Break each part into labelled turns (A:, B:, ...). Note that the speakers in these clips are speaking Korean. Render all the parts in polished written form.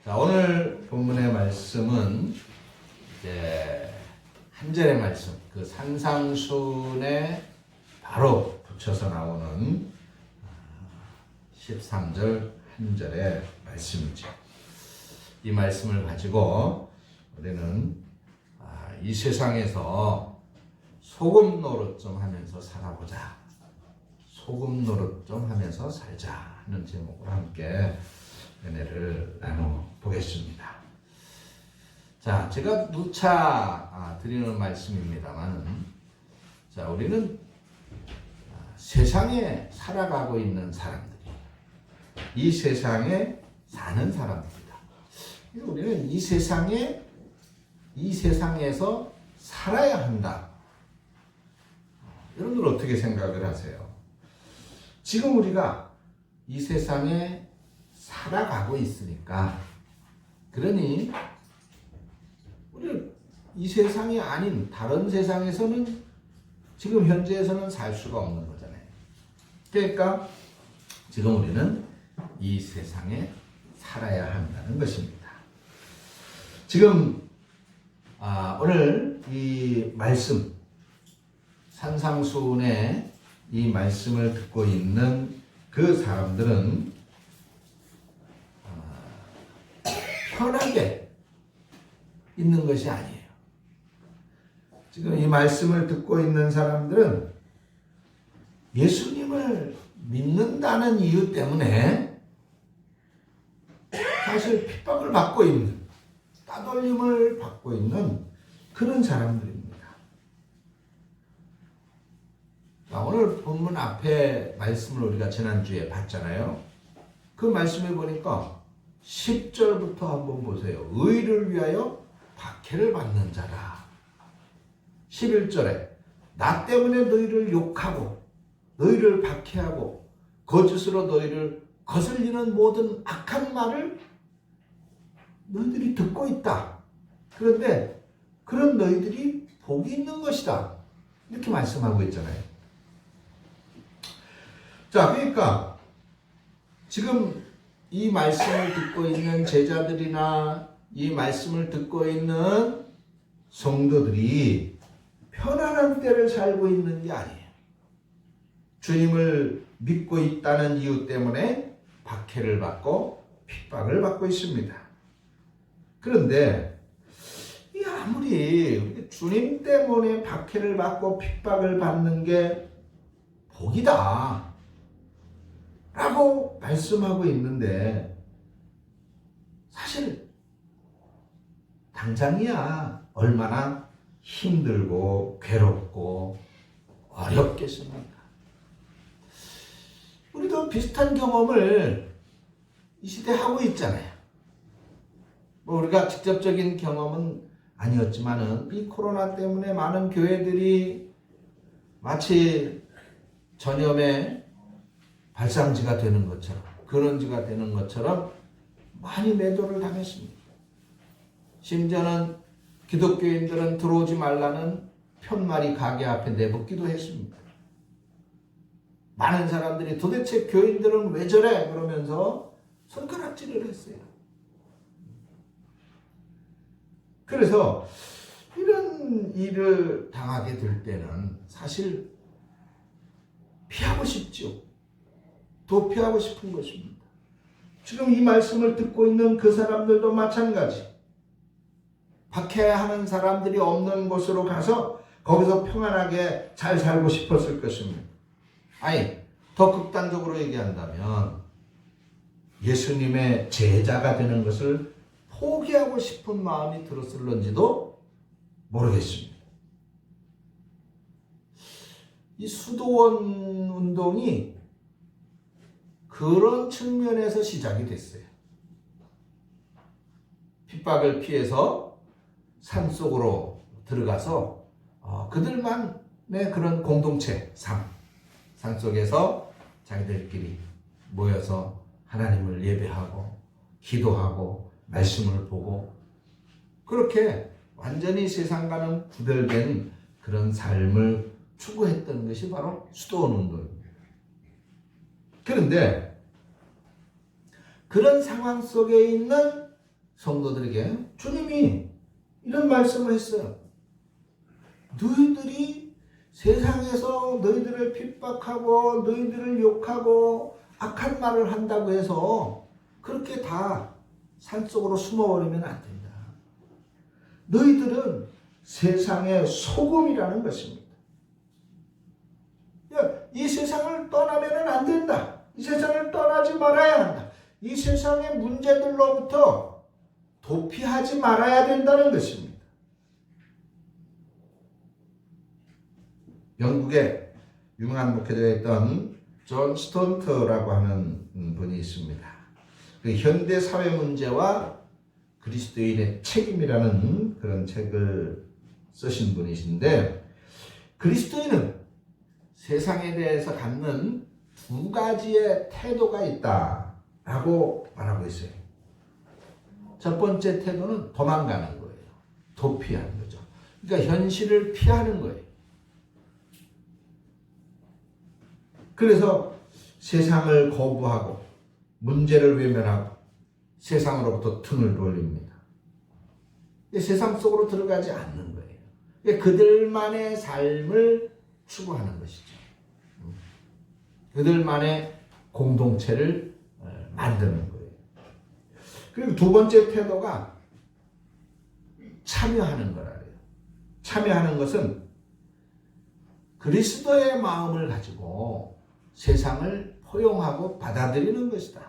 A: 자, 오늘 본문의 말씀은 이제 한 절의 말씀, 그 산상순에 바로 붙여서 나오는 13절 한 절의 말씀이죠. 이 말씀을 가지고 우리는 이 세상에서 소금 노릇 좀 하면서 살아보자. 소금 노릇 좀 하면서 살자 하는 제목으로 함께 은혜를 나눠보겠습니다. 자, 제가 누차 드리는 말씀입니다만, 자, 우리는 세상에 살아가고 있는 사람들이, 이 세상에 사는 사람들이다. 우리는 이 세상에서 살아야 한다. 여러분들 어떻게 생각을 하세요? 지금 우리가 이 세상에 살아가고 있으니까, 그러니 우리 이 세상이 아닌 다른 세상에서는 지금 현재에서는 살 수가 없는 거잖아요. 그러니까 지금 우리는 이 세상에 살아야 한다는 것입니다. 지금 오늘 이 말씀, 산상수훈의 이 말씀을 듣고 있는 그 사람들은 편하게 있는 것이 아니에요. 지금 이 말씀을 듣고 있는 사람들은 예수님을 믿는다는 이유 때문에 사실 핍박을 받고 있는, 따돌림을 받고 있는 그런 사람들입니다. 오늘 본문 앞에 말씀을 우리가 지난주에 봤잖아요. 그 말씀에 보니까 10절부터 한번 보세요. 의를 위하여 박해를 받는 자라. 11절에 나 때문에 너희를 욕하고 너희를 박해하고 거짓으로 너희를 거슬리는 모든 악한 말을 너희들이 듣고 있다. 그런데 그런 너희들이 복이 있는 것이다. 이렇게 말씀하고 있잖아요. 자, 그러니까 지금 이 말씀을 듣고 있는 제자들이나 이 말씀을 듣고 있는 성도들이 편안한 때를 살고 있는 게 아니에요. 주님을 믿고 있다는 이유 때문에 박해를 받고 핍박을 받고 있습니다. 그런데 아무리 주님 때문에 박해를 받고 핍박을 받는 게 복이다 라고 말씀하고 있는데, 사실 당장이야 얼마나 힘들고 괴롭고 어렵겠습니까? 우리도 비슷한 경험을 이 시대에 하고 있잖아요. 우리가 직접적인 경험은 아니었지만은 이 코로나 때문에 많은 교회들이 마치 전염의 발상지가 되는 것처럼, 근원지가 되는 것처럼 많이 매도를 당했습니다. 심지어는 기독교인들은 들어오지 말라는 편말이 가게 앞에 내붙기도 했습니다. 많은 사람들이 도대체 교인들은 왜 저래? 그러면서 손가락질을 했어요. 그래서 이런 일을 당하게 될 때는 사실 피하고 싶죠. 도피하고 싶은 것입니다. 지금 이 말씀을 듣고 있는 그 사람들도 마찬가지. 박해하는 사람들이 없는 곳으로 가서 거기서 평안하게 잘 살고 싶었을 것입니다. 아니, 더 극단적으로 얘기한다면 예수님의 제자가 되는 것을 포기하고 싶은 마음이 들었을런지도 모르겠습니다. 이 수도원 운동이 그런 측면에서 시작이 됐어요. 핍박을 피해서 산속으로 들어가서 그들만의 그런 공동체, 산속에서 자기들끼리 모여서 하나님을 예배하고 기도하고 말씀을 보고 그렇게 완전히 세상과는 구별된 그런 삶을 추구했던 것이 바로 수도원 운동입니다. 그런데 그런 상황 속에 있는 성도들에게 주님이 이런 말씀을 했어요. 너희들이 세상에서 너희들을 핍박하고 너희들을 욕하고 악한 말을 한다고 해서 그렇게 다 산속으로 숨어버리면 안 된다. 너희들은 세상의 소금이라는 것입니다. 이 세상을 떠나면 안 된다. 이 세상을 떠나지 말아야 한다. 이 세상의 문제들로부터 도피하지 말아야 된다는 것입니다. 영국에 유명한 목회자였던 존 스톤트라고 하는 분이 있습니다. 그 현대 사회 문제와 그리스도인의 책임이라는 그런 책을 쓰신 분이신데, 그리스도인은 세상에 대해서 갖는 두 가지의 태도가 있다라고 말하고 있어요. 첫 번째 태도는 도망가는 거예요. 도피하는 거죠. 그러니까 현실을 피하는 거예요. 그래서 세상을 거부하고 문제를 외면하고 세상으로부터 등을 돌립니다. 세상 속으로 들어가지 않는 거예요. 그들만의 삶을 추구하는 것이죠. 그들만의 공동체를 만드는 거예요. 그리고 두 번째 태도가 참여하는 거라요. 참여하는 것은 그리스도의 마음을 가지고 세상을 포용하고 받아들이는 것이다.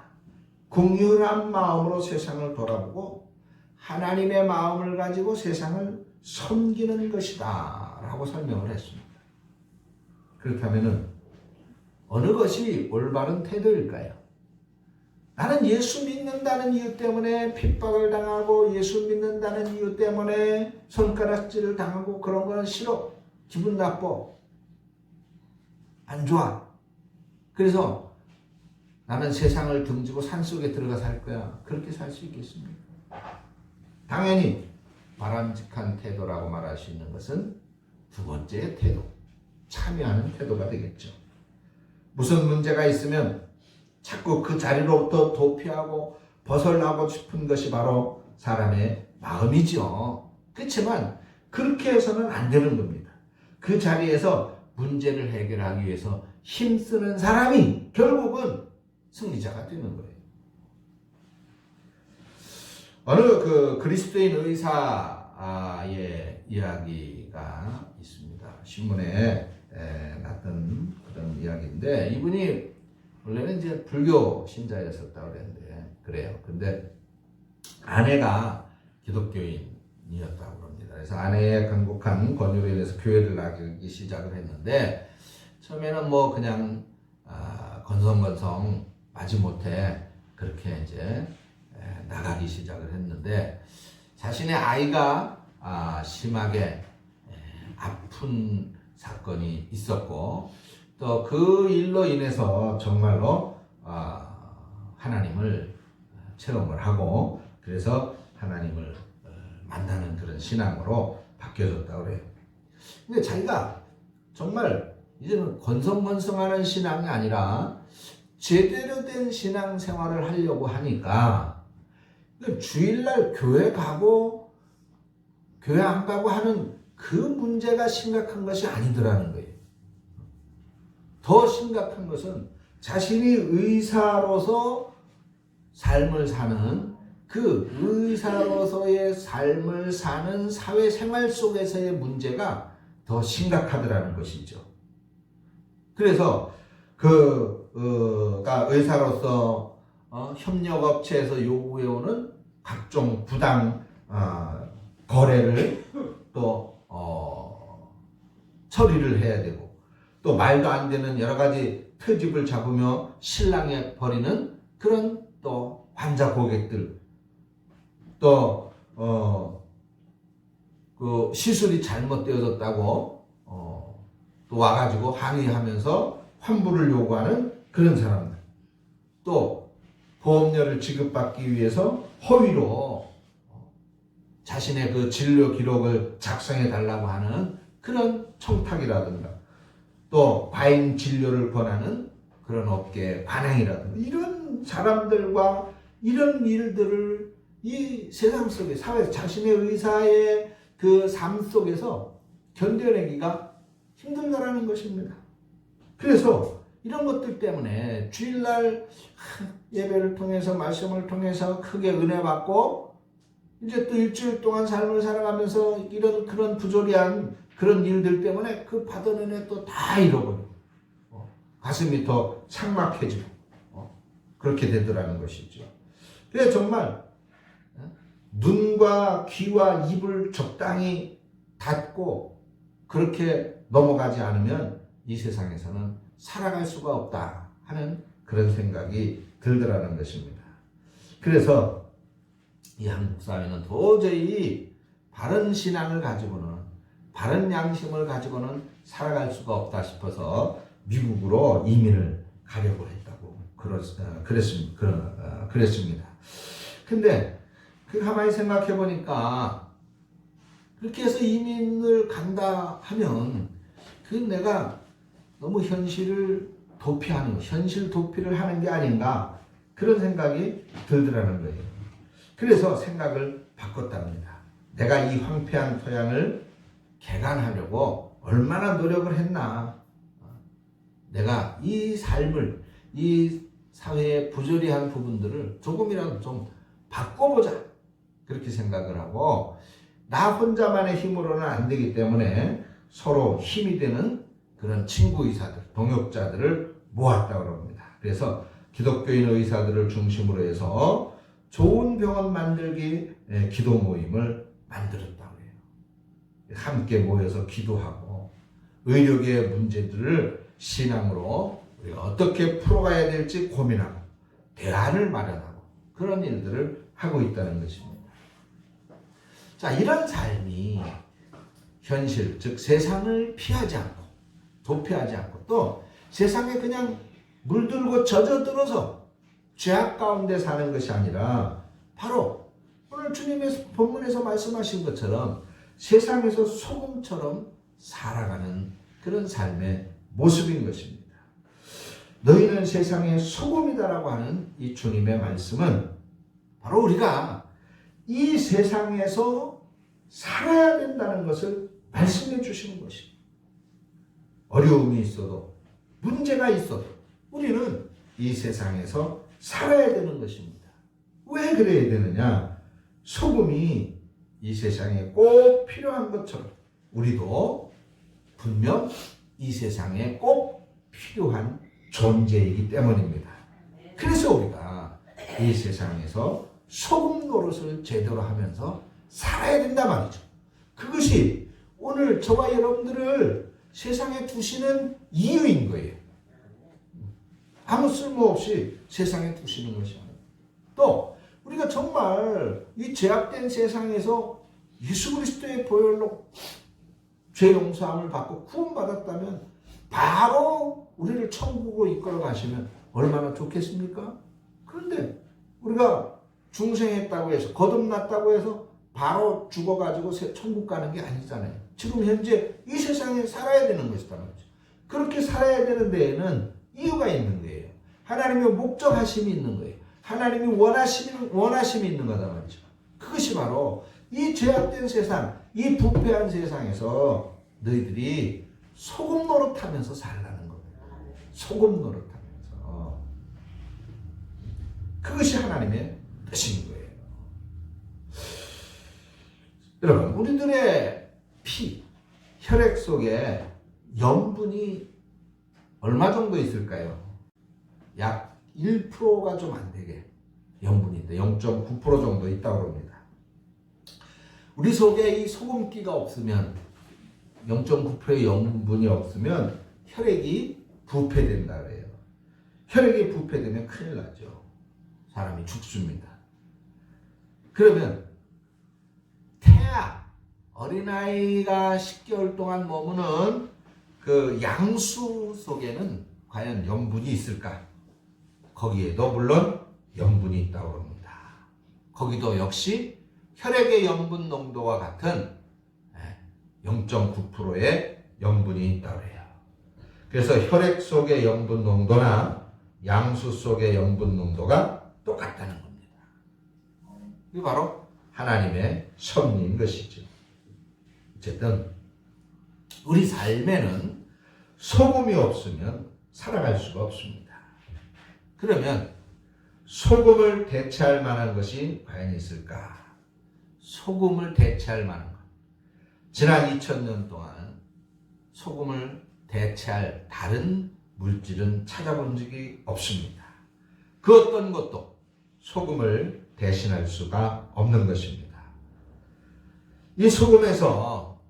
A: 긍휼한 마음으로 세상을 돌아보고 하나님의 마음을 가지고 세상을 섬기는 것이다 라고 설명을 했습니다. 그렇다면 어느 것이 올바른 태도일까요? 나는 예수 믿는다는 이유 때문에 핍박을 당하고 예수 믿는다는 이유 때문에 손가락질을 당하고 그런 건 싫어. 기분 나빠. 안 좋아. 그래서 나는 세상을 등지고 산속에 들어가 살 거야. 그렇게 살 수 있겠습니까? 당연히 바람직한 태도라고 말할 수 있는 것은 두 번째의 태도, 참여하는 태도가 되겠죠. 무슨 문제가 있으면 자꾸 그 자리로부터 도피하고 벗어나고 싶은 것이 바로 사람의 마음이죠. 그렇지만 그렇게 해서는 안 되는 겁니다. 그 자리에서 문제를 해결하기 위해서 힘쓰는 사람이 결국은 승리자가 되는 거예요. 어느 그리스도인 의사의 이야기가 있습니다. 신문에 났던 그런 이야기인데, 이분이 원래는 이제 불교 신자였었다고 그래요. 근데 아내가 기독교인이었다고 합니다. 그래서 아내의 간곡한 권유로 인해서 교회를 나가기 시작을 했는데, 처음에는 뭐 그냥 건성건성 마지못해 그렇게 이제 나가기 시작을 했는데, 자신의 아이가 심하게 아픈 사건이 있었고, 또 그 일로 인해서 정말로 하나님을 체험을 하고, 그래서 하나님을 만나는 그런 신앙으로 바뀌어졌다고 그래요. 근데 자기가 정말 이제는 건성건성하는 신앙이 아니라 제대로 된 신앙생활을 하려고 하니까 주일날 교회 가고 교회 안 가고 하는 그 문제가 심각한 것이 아니더라는 거예요. 더 심각한 것은 자신이 의사로서 삶을 사는, 그 의사로서의 삶을 사는 사회생활 속에서의 문제가 더 심각하더라는 것이죠. 그래서 그가 의사로서 협력업체에서 요구해오는 각종 부당 거래를 또 처리를 해야 되고, 또 말도 안 되는 여러 가지 트집을 잡으며 신랑에 버리는 그런 또 환자 고객들, 또 그 시술이 잘못되어졌다고 또 와가지고 항의하면서 환불을 요구하는 그런 사람들, 또 보험료를 지급받기 위해서 허위로 자신의 그 진료 기록을 작성해 달라고 하는 그런 청탁이라든가, 또 과잉 진료를 권하는 그런 업계 관행이라든가, 이런 사람들과 이런 일들을 이 세상 속에 사회 자신의 의사의 그 삶 속에서 견뎌내기가 힘들다라는 것입니다. 그래서 이런 것들 때문에 주일날 예배를 통해서 말씀을 통해서 크게 은혜 받고 이제 또 일주일 동안 삶을 살아가면서 이런 그런 부조리한 그런 일들 때문에 그 받은 은혜 또 다 잃어버리고 가슴이 더 삭막해지고 그렇게 되더라는 것이죠. 그래서 정말 눈과 귀와 입을 적당히 닫고 그렇게 넘어가지 않으면 이 세상에서는 살아갈 수가 없다 하는 그런 생각이 들더라는 것입니다. 그래서 이 한국 사회는 도저히 바른 신앙을 가지고는 바른 양심을 가지고는 살아갈 수가 없다 싶어서 미국으로 이민을 가려고 했다고 그랬습니다. 근데 가만히 생각해 보니까 그렇게 해서 이민을 간다 하면 내가 너무 현실을 도피하는 거, 현실 도피를 하는 게 아닌가 그런 생각이 들더라는 거예요. 그래서 생각을 바꿨답니다. 내가 이 황폐한 토양을 개간하려고 얼마나 노력을 했나. 내가 이 삶을, 이 사회의 부조리한 부분들을 조금이라도 좀 바꿔보자. 그렇게 생각을 하고 나 혼자만의 힘으로는 안 되기 때문에 서로 힘이 되는 그런 친구 의사들, 동역자들을 모았다고 합니다. 그래서 기독교인 의사들을 중심으로 해서 좋은 병원 만들기 기도 모임을 만들었다고 해요. 함께 모여서 기도하고 의료계의 문제들을 신앙으로 우리가 어떻게 풀어가야 될지 고민하고 대안을 마련하고 그런 일들을 하고 있다는 것입니다. 자, 이런 삶이 현실, 즉 세상을 피하지 않고 도피하지 않고 또 세상에 그냥 물들고 젖어들어서 죄악 가운데 사는 것이 아니라 바로 오늘 주님의 본문에서 말씀하신 것처럼 세상에서 소금처럼 살아가는 그런 삶의 모습인 것입니다. 너희는 세상의 소금이다라고 하는 이 주님의 말씀은 바로 우리가 이 세상에서 살아야 된다는 것을 말씀해 주시는 것입니다. 어려움이 있어도 문제가 있어도 우리는 이 세상에서 살아야 되는 것입니다. 왜 그래야 되느냐? 소금이 이 세상에 꼭 필요한 것처럼 우리도 분명 이 세상에 꼭 필요한 존재이기 때문입니다. 그래서 우리가 이 세상에서 소금 노릇을 제대로 하면서 살아야 된단 말이죠. 그것이 오늘 저와 여러분들을 세상에 두시는 이유인 거예요. 아무 쓸모없이 세상에 두시는 것이 아니에요. 또 우리가 정말 이 죄악된 세상에서 예수 그리스도의 보혈로 죄 용서함을 받고 구원받았다면 바로 우리를 천국으로 이끌어 가시면 얼마나 좋겠습니까? 그런데 우리가 중생했다고 해서 거듭났다고 해서 바로 죽어가지고 천국 가는 게 아니잖아요. 지금 현재 이 세상에 살아야 되는 것이다 말이죠. 그렇게 살아야 되는 데에는 이유가 있는 거예요. 하나님의 목적하심이 있는 거예요. 하나님이 원하심이 있는 거다 말이죠. 그것이 바로 이 죄악된 세상, 이 부패한 세상에서 너희들이 소금 노릇하면서 살라는 겁니다. 소금 노릇하면서. 그것이 하나님의 뜻인 거예요. 여러분, 우리들의 피, 혈액 속에 염분이 얼마 정도 있을까요? 약 1%가 좀 안 되게 염분이 있다. 0.9% 정도 있다고 합니다. 우리 속에 이 소금기가 없으면 0.9%의 염분이 없으면 혈액이 부패된다 그래요. 혈액이 부패되면 큰일 나죠. 사람이 죽습니다. 그러면 태아, 어린아이가 10개월 동안 머무는 그 양수 속에는 과연 염분이 있을까? 거기에도 물론 염분이 있다고 합니다. 거기도 역시 혈액의 염분 농도와 같은 0.9%의 염분이 있다고 해요. 그래서 혈액 속의 염분 농도나 양수 속의 염분 농도가 똑같다는 겁니다. 이게 바로 하나님의 섭리인 것이죠. 어쨌든 우리 삶에는 소금이 없으면 살아갈 수가 없습니다. 그러면 소금을 대체할 만한 것이 과연 있을까? 소금을 대체할 만한 것. 지난 2000년 동안 소금을 대체할 다른 물질은 찾아본 적이 없습니다. 그 어떤 것도 소금을 대신할 수가 없는 것입니다. 이 소금에서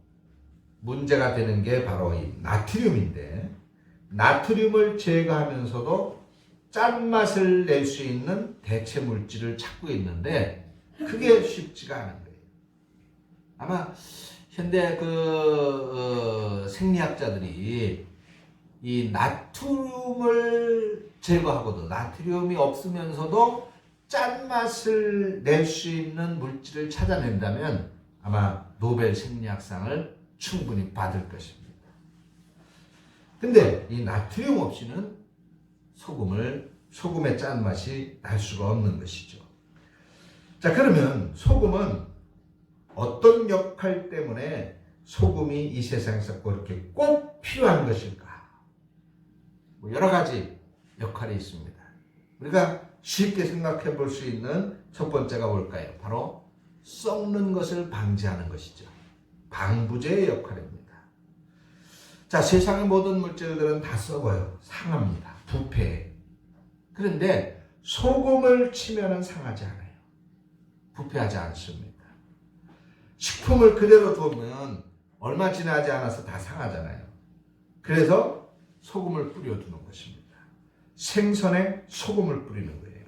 A: 문제가 되는 게 바로 이 나트륨인데, 나트륨을 제거하면서도 짠맛을 낼 수 있는 대체 물질을 찾고 있는데 그게 쉽지가 않은 거예요. 아마 현대 생리학자들이 이 나트륨을 제거하고도, 나트륨이 없으면서도 짠맛을 낼 수 있는 물질을 찾아낸다면 아마 노벨 생리학상을 충분히 받을 것입니다. 근데 이 나트륨 없이는 소금의 짠맛이 날 수가 없는 것이죠. 자, 그러면 소금은 어떤 역할 때문에 소금이 이 세상에서 그렇게 꼭 필요한 것일까? 여러 가지 역할이 있습니다. 우리가 쉽게 생각해 볼 수 있는 첫 번째가 뭘까요? 바로 썩는 것을 방지하는 것이죠. 방부제의 역할입니다. 자, 세상의 모든 물질들은 다 썩어요. 상합니다. 부패해. 그런데 소금을 치면은 상하지 않아요. 부패하지 않습니다. 식품을 그대로 두면 얼마 지나지 않아서 다 상하잖아요. 그래서 소금을 뿌려두는 것입니다. 생선에 소금을 뿌리는 거예요.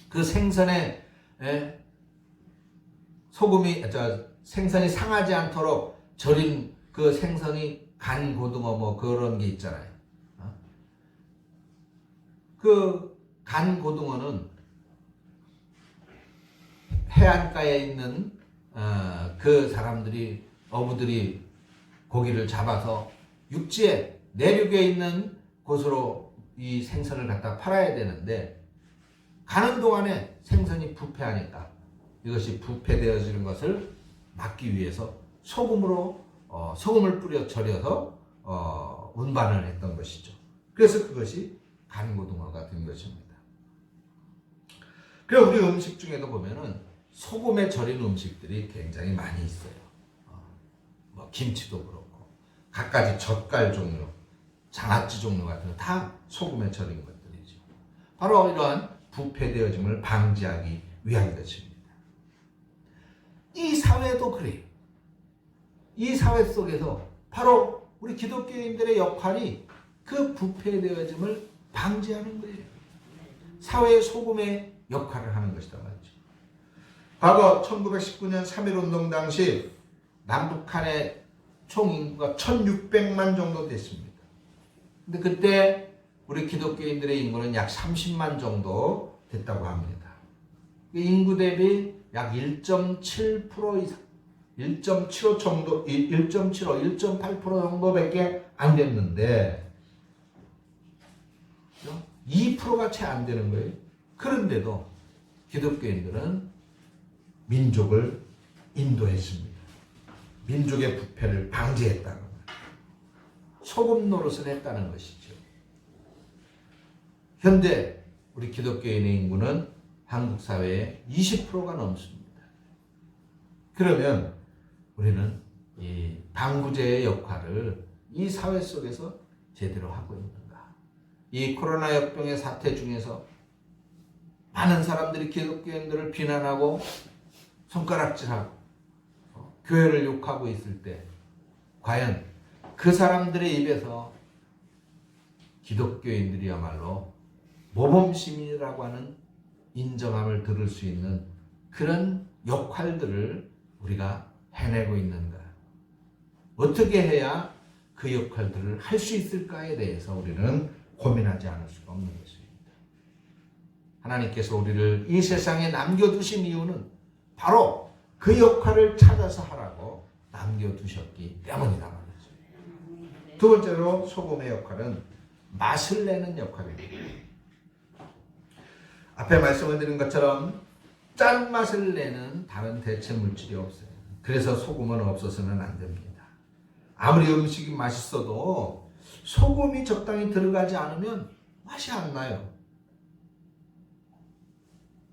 A: 그 생선에 생선이 상하지 않도록 절인 그 생선이 간 고등어 뭐 그런 게 있잖아요. 그 간 고등어는 해안가에 있는 그 사람들이, 어부들이 고기를 잡아서 육지에, 내륙에 있는 곳으로 이 생선을 갖다 팔아야 되는데, 가는 동안에 생선이 부패하니까 이것이 부패되어지는 것을 막기 위해서 소금을 뿌려 절여서 운반을 했던 것이죠. 그래서 그것이 간고등어가 된 것입니다. 그리고 우리 음식 중에도 보면은 소금에 절인 음식들이 굉장히 많이 있어요. 뭐 김치도 그렇고 갖가지 젓갈 종류, 장아찌 종류 같은 거 다 소금에 절인 것들이죠. 바로 이러한 부패되어짐을 방지하기 위한 것입니다. 이 사회도 그래요. 이 사회 속에서 바로 우리 기독교인들의 역할이 그 부패되어짐을 방지하는 거예요. 사회의 소금의 역할을 하는 것이다 말이죠. 과거 1919년 3.1운동 당시 남북한의 총 인구가 1600만 정도 됐습니다. 근데 그때 우리 기독교인들의 인구는 약 30만 정도 됐다고 합니다. 인구 대비 약 1.7% 이상, 1.75 정도, 1.75, 1.8% 정도밖에 안 됐는데 2%가 채 안 되는 거예요. 그런데도 기독교인들은 민족을 인도했습니다. 민족의 부패를 방지했다는 거예요. 소금 노릇을 했다는 것이죠. 현대 우리 기독교인의 인구는 한국 사회의 20%가 넘습니다. 그러면 우리는 이 방부제의 역할을 이 사회 속에서 제대로 하고 있는가? 이 코로나 역병의 사태 중에서 많은 사람들이 기독교인들을 비난하고 손가락질하고 교회를 욕하고 있을 때 과연 그 사람들의 입에서 기독교인들이야말로 모범시민이라고 하는 인정함을 들을 수 있는 그런 역할들을 우리가 해내고 있는가? 어떻게 해야 그 역할들을 할 수 있을까에 대해서 우리는 고민하지 않을 수가 없는 것입니다. 하나님께서 우리를 이 세상에 남겨두신 이유는 바로 그 역할을 찾아서 하라고 남겨두셨기 때문이다 말이죠. 두 번째로 소금의 역할은 맛을 내는 역할입니다. 앞에 말씀을 드린 것처럼 짠맛을 내는 다른 대체 물질이 없어요. 그래서 소금은 없어서는 안 됩니다. 아무리 음식이 맛있어도 소금이 적당히 들어가지 않으면 맛이 안 나요.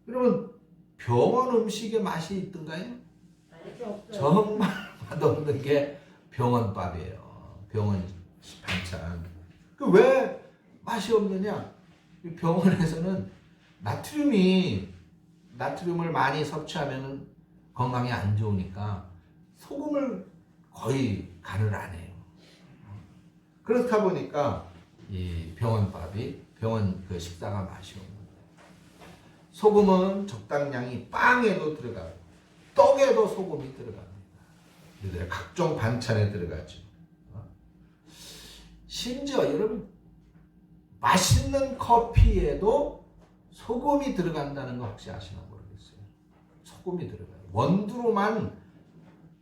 A: 여러분, 병원 음식에 맛이 있던가요? 정말 맛없는 게 병원밥이에요. 병원 반찬. 왜 맛이 없느냐? 병원에서는 나트륨을 많이 섭취하면 건강에 안 좋으니까 소금을 거의 간을 안 해요. 그렇다 보니까 이 병원 그 식사가 맛이 없는 거예요. 소금은 적당량이 빵에도 들어가고 떡에도 소금이 들어갑니다. 각종 반찬에 들어가죠. 심지어 여러분 맛있는 커피에도 소금이 들어간다는 거 혹시 아시나 모르겠어요. 소금이 들어가요. 원두로만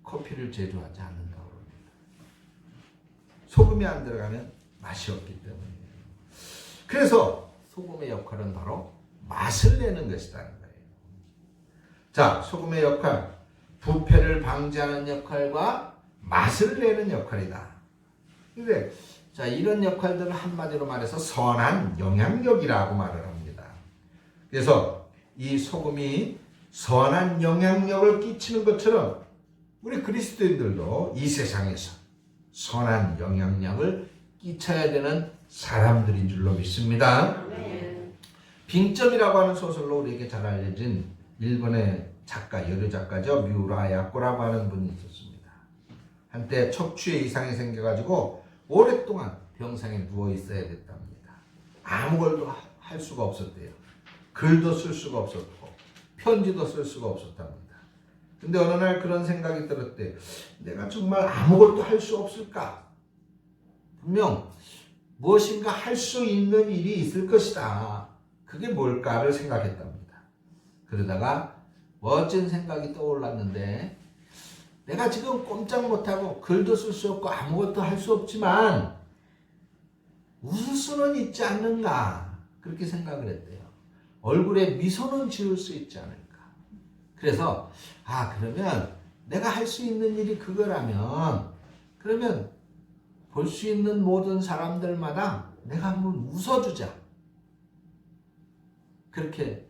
A: 커피를 제조하지 않는다고 합니다. 소금이 안 들어가면 맛이 없기 때문이에요. 그래서 소금의 역할은 바로 맛을 내는 것이라는 거예요. 자, 소금의 역할, 부패를 방지하는 역할과 맛을 내는 역할이다. 근데 자, 이런 역할들을 한마디로 말해서 선한 영향력이라고 말을 합니다. 그래서 이 소금이 선한 영향력을 끼치는 것처럼 우리 그리스도인들도 이 세상에서 선한 영향력을 끼쳐야 되는 사람들인 줄로 믿습니다. 빙점이라고 하는 소설로 우리에게 잘 알려진 일본의 작가, 여류 작가죠. 미우라 야코라고 하는 분이 있었습니다. 한때 척추에 이상이 생겨가지고 오랫동안 병상에 누워 있어야 됐답니다. 아무것도 할 수가 없었대요. 글도 쓸 수가 없었고 편지도 쓸 수가 없었답니다. 근데 어느 날 그런 생각이 들었대. 내가 정말 아무것도 할 수 없을까? 분명 무엇인가 할 수 있는 일이 있을 것이다. 그게 뭘까를 생각했답니다. 그러다가 멋진 생각이 떠올랐는데 내가 지금 꼼짝 못하고 글도 쓸 수 없고 아무것도 할 수 없지만 웃을 수는 있지 않는가 그렇게 생각을 했대요. 얼굴에 미소는 지을 수 있지 않을까. 그래서 그러면 내가 할 수 있는 일이 그거라면 그러면 볼 수 있는 모든 사람들마다 내가 한번 웃어주자. 그렇게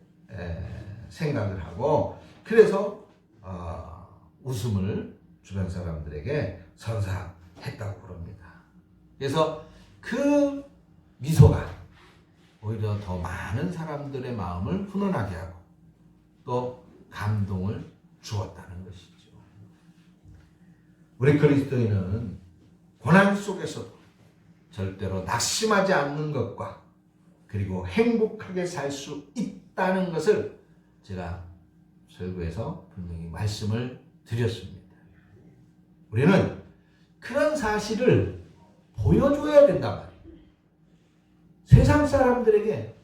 A: 생각을 하고 그래서 웃음을 주변 사람들에게 선사했다고 그럽니다. 그래서 그 미소가 오히려 더 많은 사람들의 마음을 훈훈하게 하고 또 감동을 주었다는 것이죠. 우리 그리스도인은 고난 속에서도 절대로 낙심하지 않는 것과 그리고 행복하게 살 수 있다는 것을 제가 설교에서 분명히 말씀을 드렸습니다. 우리는 그런 사실을 보여줘야 된단 말이에요. 세상 사람들에게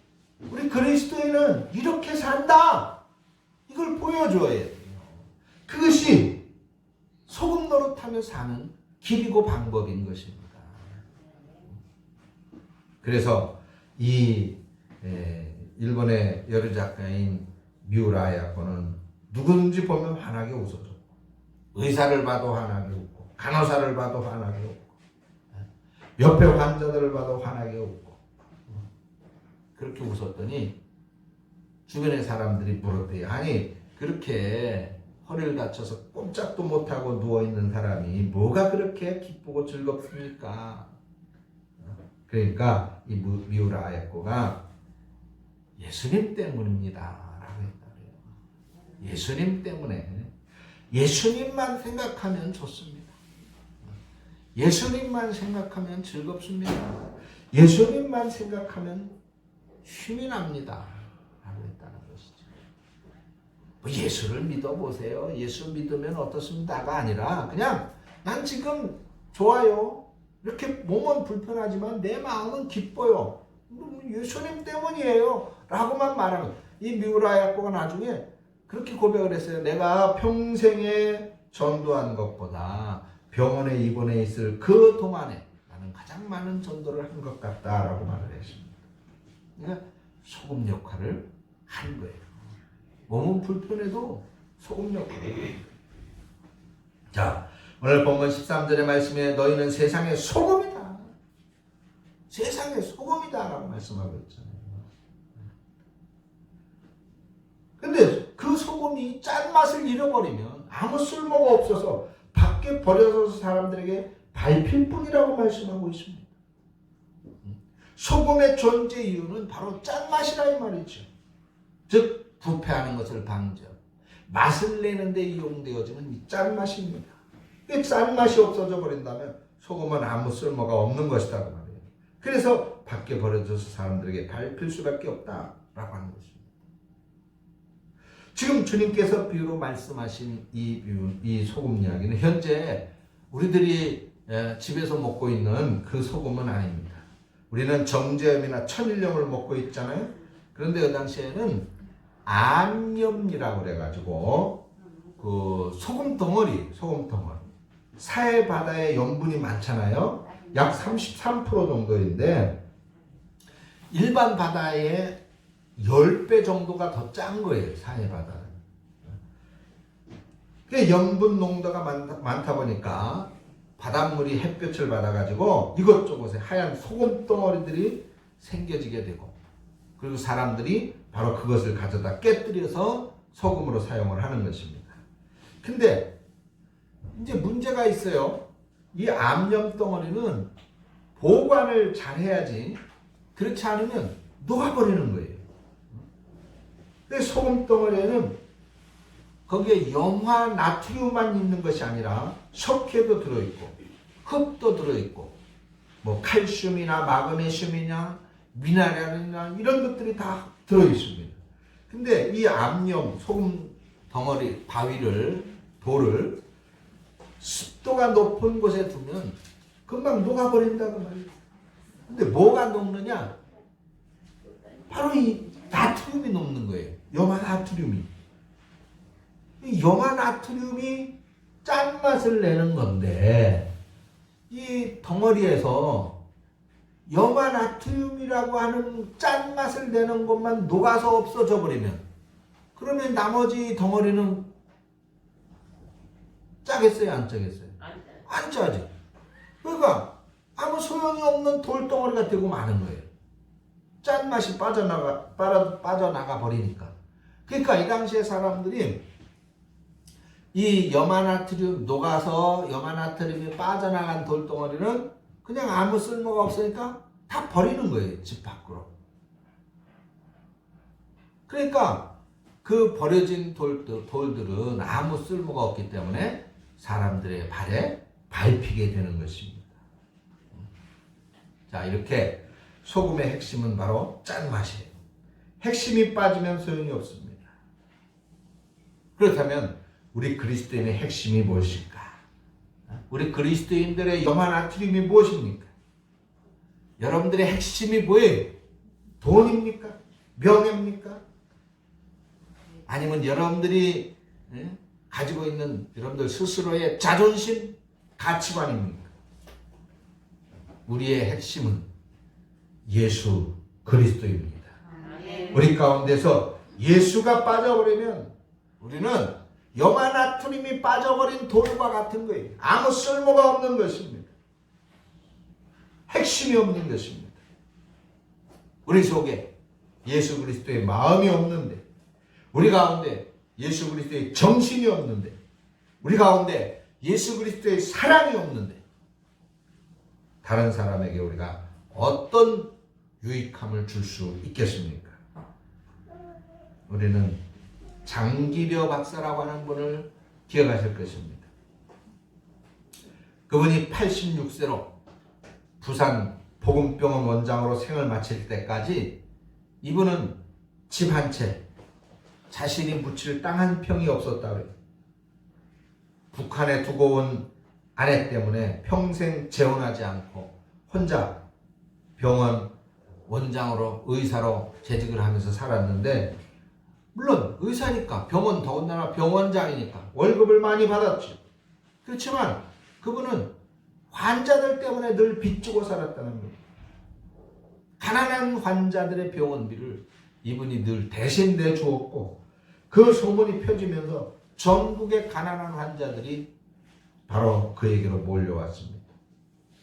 A: 우리 그리스도인은 이렇게 산다. 이걸 보여줘야 돼요. 그것이 소금 노릇하며 사는 길이고 방법인 것입니다. 그래서 이 일본의 여류 작가인 미우라 야코는 누구든지 보면 환하게 웃어줬고 의사를 봐도 환하게 웃고 간호사를 봐도 환하게 웃고 옆에 환자들을 봐도 환하게 웃고 그렇게 웃었더니 주변의 사람들이 물었대요. 아니 그렇게 허리를 다쳐서 꼼짝도 못하고 누워있는 사람이 뭐가 그렇게 기쁘고 즐겁습니까? 그러니까 이 미우라 야코가 예수님 때문입니다 라고 했다 그래요. 예수님 때문에 예수님만 생각하면 좋습니다. 예수님만 생각하면 즐겁습니다. 예수님만 생각하면 힘이 납니다 라고 했다는 것이죠. 예수를 믿어보세요. 예수 믿으면 어떻습니다가 아니라 그냥 난 지금 좋아요. 이렇게 몸은 불편하지만 내 마음은 기뻐요. 예수님 때문이에요 라고만 말하면 이 미우라 야코가 나중에 그렇게 고백을 했어요. 내가 평생에 전도한 것보다 병원에 입원해 있을 그 동안에 나는 가장 많은 전도를 한 것 같다라고 말을 했습니다. 그러니까 소금 역할을 한 거예요. 몸은 불편해도 소금 역할을. 자, 오늘 본문 13절의 말씀에 너희는 세상의 소금이다. 세상의 소금이다 라고 말씀하고 있잖아요. 근데 그 소금이 짠맛을 잃어버리면 아무 쓸모가 없어서 밖에 버려져서 사람들에게 밟힐 뿐이라고 말씀하고 있습니다. 소금의 존재 이유는 바로 짠맛이라 이 말이죠. 즉 부패하는 것을 방지, 맛을 내는 데 이용되어지는 이 짠맛입니다. 이 짠맛이 없어져 버린다면 소금은 아무 쓸모가 없는 것이다 그 말이에요. 그래서 밖에 버려져서 사람들에게 밟힐 수밖에 없다라고 하는 것입니다. 지금 주님께서 비유로 말씀하신 이 소금 이야기는 현재 우리들이 집에서 먹고 있는 그 소금은 아닙니다. 우리는 정제염이나 천일염을 먹고 있잖아요. 그런데 그 당시에는 암염이라고 그래가지고 그 소금 덩어리 사해 바다에 염분이 많잖아요. 약 33% 정도인데 일반 바다의 10배 정도가 더 짠 거예요. 사해 바다는. 염분 농도가 많다 보니까 바닷물이 햇볕을 받아가지고 이것저것에 하얀 소금 덩어리들이 생겨지게 되고, 그리고 사람들이 바로 그것을 가져다 깨뜨려서 소금으로 사용을 하는 것입니다. 근데 이제 문제가 있어요. 이 암염 덩어리는 보관을 잘 해야지, 그렇지 않으면 녹아버리는 거예요. 근데 소금 덩어리에는 거기에 염화 나트륨만 있는 것이 아니라 석회도 들어있고 흙도 들어있고 뭐 칼슘이나 마그네슘이나 미네랄이나 이런 것들이 다 들어있습니다. 근데 이 암염 소금 덩어리 돌을 습도가 높은 곳에 두면 금방 녹아버린다고 말이에요. 근데 뭐가 녹느냐? 바로 이 나트륨이 녹는 거예요. 염화 나트륨이. 이 염화 나트륨이 짠맛을 내는 건데, 이 덩어리에서 염화 나트륨이라고 하는 짠맛을 내는 것만 녹아서 없어져 버리면, 그러면 나머지 덩어리는 짜겠어요? 안 짜겠어요? 안 짜지. 그러니까 아무 소용이 없는 돌덩어리가 되고 마는 거예요. 짠맛이 빠져나가 버리니까. 그러니까 이 당시에 사람들이 이 염화나트륨 녹아서 염화나트륨이 빠져나간 돌덩어리는 그냥 아무 쓸모가 없으니까 다 버리는 거예요. 집 밖으로. 그러니까 그 버려진 돌들은 아무 쓸모가 없기 때문에 사람들의 발에 밟히게 되는 것입니다. 자, 이렇게 소금의 핵심은 바로 짠맛이에요. 핵심이 빠지면 소용이 없습니다. 그렇다면 우리 그리스도인의 핵심이 무엇일까? 우리 그리스도인들의 염화 나트륨이 무엇입니까? 여러분들의 핵심이 뭐예요? 돈입니까? 명예입니까? 아니면 여러분들이 가지고 있는 여러분들 스스로의 자존심, 가치관입니까? 우리의 핵심은 예수 그리스도입니다. 우리 가운데서 예수가 빠져버리면 우리는 염화 나트륨이 빠져버린 돌과 같은 거예요. 아무 쓸모가 없는 것입니다. 핵심이 없는 것입니다. 우리 속에 예수 그리스도의 마음이 없는데, 우리 가운데 예수 그리스도의 정신이 없는데, 우리 가운데 예수 그리스도의 사랑이 없는데, 다른 사람에게 우리가 어떤 유익함을 줄 수 있겠습니까? 우리는 장기려 박사라고 하는 분을 기억하실 것입니다. 그분이 86세로 부산 복음병원 원장으로 생을 마칠 때까지 이분은 집 한 채, 자신이 묻힐 땅 한 평이 없었다고 해요. 북한에 두고 온 아내 때문에 평생 재혼하지 않고 혼자 병원 원장으로, 의사로 재직을 하면서 살았는데, 물론 의사니까, 병원 더군다나 병원장이니까 월급을 많이 받았죠. 그렇지만 그분은 환자들 때문에 늘 빚지고 살았다는 거예요. 가난한 환자들의 병원비를 이분이 늘 대신 내주었고, 그 소문이 펴지면서 전국의 가난한 환자들이 바로 그에게로 몰려왔습니다.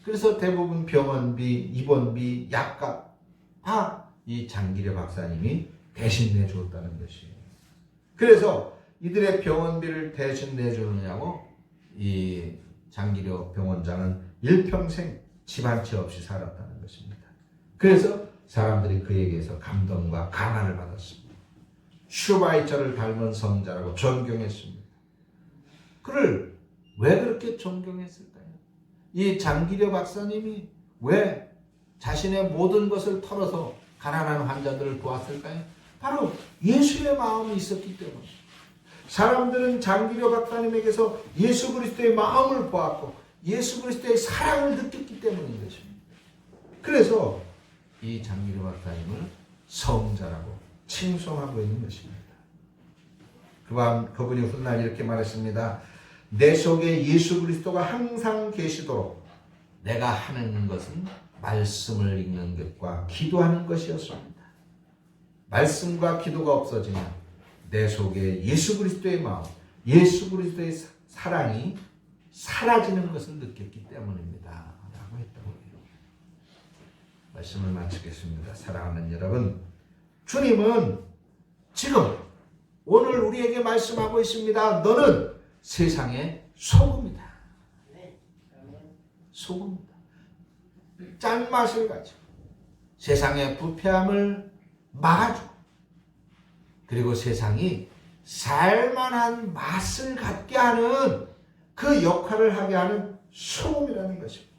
A: 그래서 대부분 병원비, 입원비, 약값 다 이 장기려 박사님이 대신 내줬다는 것이에요. 그래서 이들의 병원비를 대신 내주느냐고 이 장기려 병원장은 일평생 집 한 채 없이 살았다는 것입니다. 그래서 사람들이 그에게서 감동과 감화를 받았습니다. 슈바이처를 닮은 성자라고 존경했습니다. 그를 왜 그렇게 존경했을까요? 이 장기려 박사님이 왜 자신의 모든 것을 털어서 가난한 환자들을 도왔을까요? 바로 예수의 마음이 있었기 때문에. 사람들은 장기려 박사님에게서 예수 그리스도의 마음을 보았고 예수 그리스도의 사랑을 느꼈기 때문인 것입니다. 그래서 이 장기려 박사님을 성자라고 칭송하고 있는 것입니다. 그분이 훗날 이렇게 말했습니다. 내 속에 예수 그리스도가 항상 계시도록 내가 하는 것은 말씀을 읽는 것과 기도하는 것이었습니다. 말씀과 기도가 없어지면 내 속에 예수 그리스도의 마음, 예수 그리스도의 사랑이 사라지는 것을 느꼈기 때문입니다. 라고 했다고 해요. 말씀을 마치겠습니다. 사랑하는 여러분, 주님은 지금 오늘 우리에게 말씀하고 있습니다. 너는 세상의 소금이다. 소금이다. 짠맛을 가지고 세상의 부패함을 막아주고 그리고 세상이 살만한 맛을 갖게 하는 그 역할을 하게 하는 소금이라는 것입니다.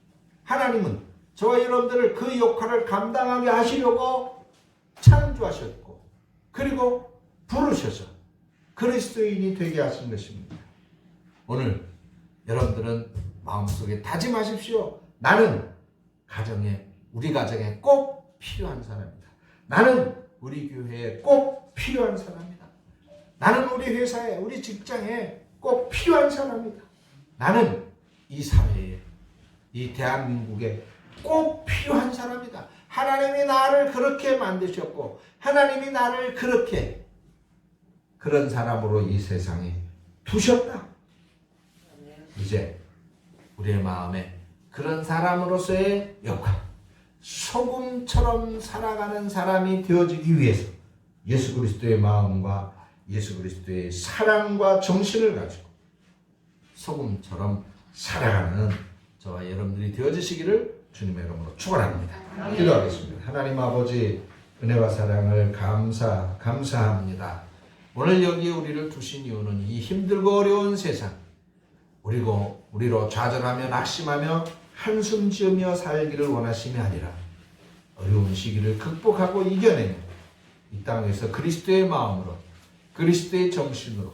A: 하나님은 저와 여러분들을 그 역할을 감당하게 하시려고 창조하셨고 그리고 부르셔서 그리스도인이 되게 하신 것입니다. 오늘 여러분들은 마음속에 다짐하십시오. 나는 우리 가정에 꼭 필요한 사람이다. 나는 우리 교회에 꼭 필요한 사람이다. 나는 우리 회사에, 우리 직장에 꼭 필요한 사람이다. 나는 이 사회에, 이 대한민국에 꼭 필요한 사람이다. 하나님이 나를 그렇게 만드셨고 하나님이 나를 그렇게 그런 사람으로 이 세상에 두셨다. 이제 우리의 마음에 그런 사람으로서의 역할, 소금처럼 살아가는 사람이 되어지기 위해서 예수 그리스도의 마음과 예수 그리스도의 사랑과 정신을 가지고 소금처럼 살아가는 저와 여러분들이 되어지시기를 주님의 이름으로 축원합니다. 기도하겠습니다. 하나님 아버지 은혜와 사랑을 감사합니다. 오늘 여기에 우리를 두신 이유는 이 힘들고 어려운 세상 우리로 좌절하며 낙심하며 한숨 지으며 살기를 원하심이 아니라 어려운 시기를 극복하고 이겨내며 이 땅에서 그리스도의 마음으로 그리스도의 정신으로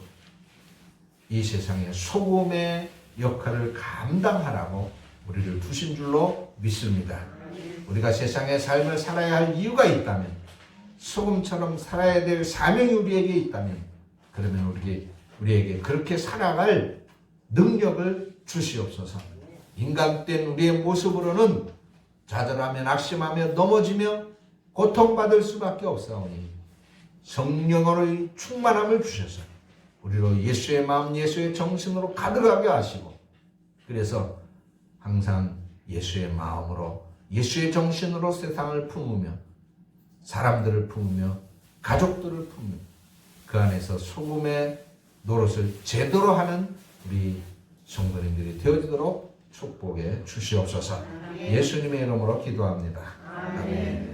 A: 이 세상의 소금의 역할을 감당하라고 우리를 두신 줄로 믿습니다. 우리가 세상의 삶을 살아야 할 이유가 있다면 소금처럼 살아야 될 사명이 우리에게 있다면 그러면 우리에게 그렇게 살아갈 능력을 주시옵소서. 인간된 우리의 모습으로는 좌절하며 낙심하며 넘어지며 고통받을 수밖에 없사오니 성령으로의 충만함을 주셔서 우리로 예수의 마음 예수의 정신으로 가득하게 하시고 그래서 항상 예수의 마음으로 예수의 정신으로 세상을 품으며 사람들을 품으며 가족들을 품으며 그 안에서 소금의 노릇을 제대로 하는 우리 성도님들이 되어지도록 축복해 주시옵소서. 예수님의 이름으로 기도합니다. 아멘.